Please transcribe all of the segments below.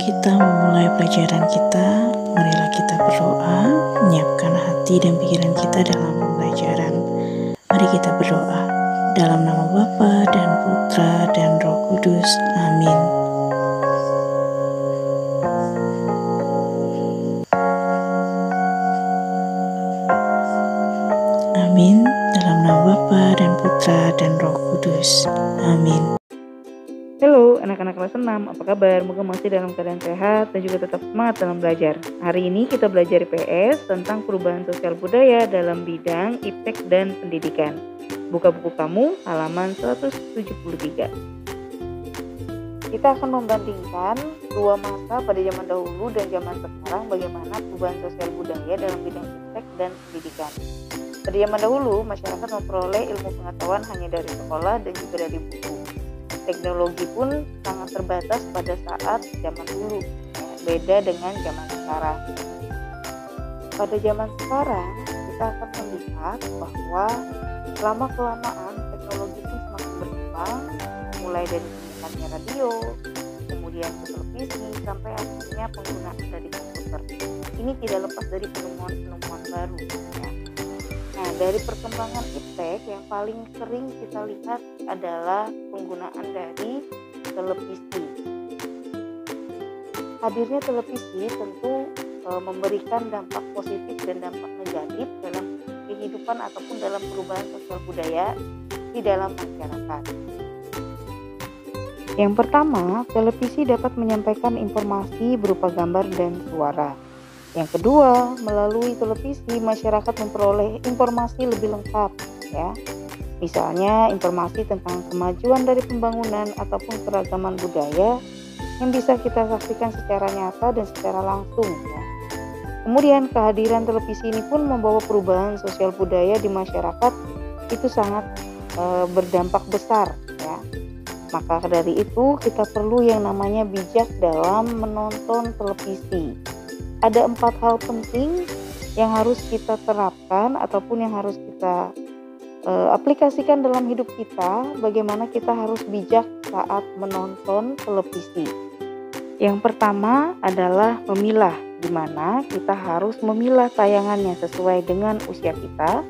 kita memulai pelajaran kita, marilah kita berdoa, menyiapkan hati dan pikiran kita dalam pembelajaran. Mari kita berdoa. Dalam nama Bapa dan Putra dan Roh Kudus. Amin. Amin. Dalam nama Bapa dan Putra dan Roh Kudus. Amin. Halo anak-anak kelas 6, apa kabar? Moga masih dalam keadaan sehat dan juga tetap semangat dalam belajar. Hari ini kita belajar IPS tentang perubahan sosial budaya dalam bidang IPTEK dan pendidikan. Buka buku kamu halaman 173. Kita akan membandingkan dua masa pada zaman dahulu dan zaman sekarang bagaimana perubahan sosial budaya dalam bidang IPTEK dan pendidikan. Pada zaman dahulu, masyarakat memperoleh ilmu pengetahuan hanya dari sekolah dan juga dari buku. Teknologi pun sangat terbatas pada saat zaman dulu, beda dengan zaman sekarang. Pada zaman sekarang, kita akan melihat bahwa lama-kelamaan teknologi pun semakin berkembang, mulai dari penggunaannya radio, kemudian ke televisi, sampai akhirnya penggunaan dari komputer. Ini tidak lepas dari penemuan-penemuan baru. Nah, dari perkembangan IPTEK yang paling sering kita lihat adalah penggunaan dari televisi. Hadirnya televisi tentu memberikan dampak positif dan dampak negatif dalam kehidupan ataupun dalam perubahan sosial budaya di dalam masyarakat. Yang pertama, televisi dapat menyampaikan informasi berupa gambar dan suara. Yang kedua, melalui televisi masyarakat memperoleh informasi lebih lengkap, ya. Misalnya informasi tentang kemajuan dari pembangunan ataupun keragaman budaya yang bisa kita saksikan secara nyata dan secara langsung, ya. Kemudian kehadiran televisi ini pun membawa perubahan sosial budaya di masyarakat itu sangat berdampak besar, ya. Maka dari itu kita perlu yang namanya bijak dalam menonton televisi. Ada 4 hal penting yang harus kita terapkan ataupun yang harus kita aplikasikan dalam hidup kita, bagaimana kita harus bijak saat menonton televisi. Yang pertama adalah memilah, di mana kita harus memilah tayangannya sesuai dengan usia kita.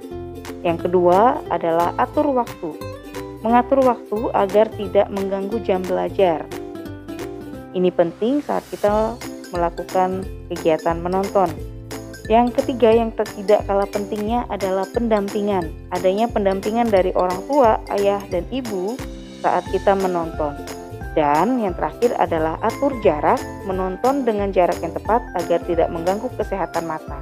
Yang kedua adalah atur waktu, mengatur waktu agar tidak mengganggu jam belajar. Ini penting saat kita melakukan kegiatan menonton. Yang ketiga yang tidak kalah pentingnya adalah pendampingan. Adanya pendampingan dari orang tua, ayah dan ibu saat kita menonton. Dan yang terakhir adalah atur jarak, menonton dengan jarak yang tepat agar tidak mengganggu kesehatan mata.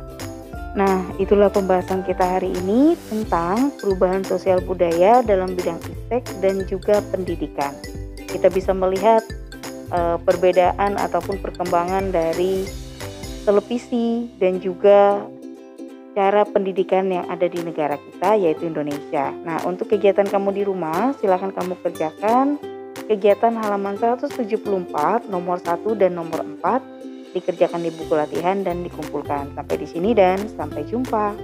Nah, itulah pembahasan kita hari ini tentang perubahan sosial budaya dalam bidang IPTEK dan juga pendidikan. Kita bisa melihat perbedaan ataupun perkembangan dari televisi dan juga cara pendidikan yang ada di negara kita, yaitu Indonesia. Nah, untuk kegiatan kamu di rumah, silakan kamu kerjakan kegiatan halaman 174 nomor 1 dan nomor 4 dikerjakan di buku latihan dan dikumpulkan. Sampai di sini dan sampai jumpa.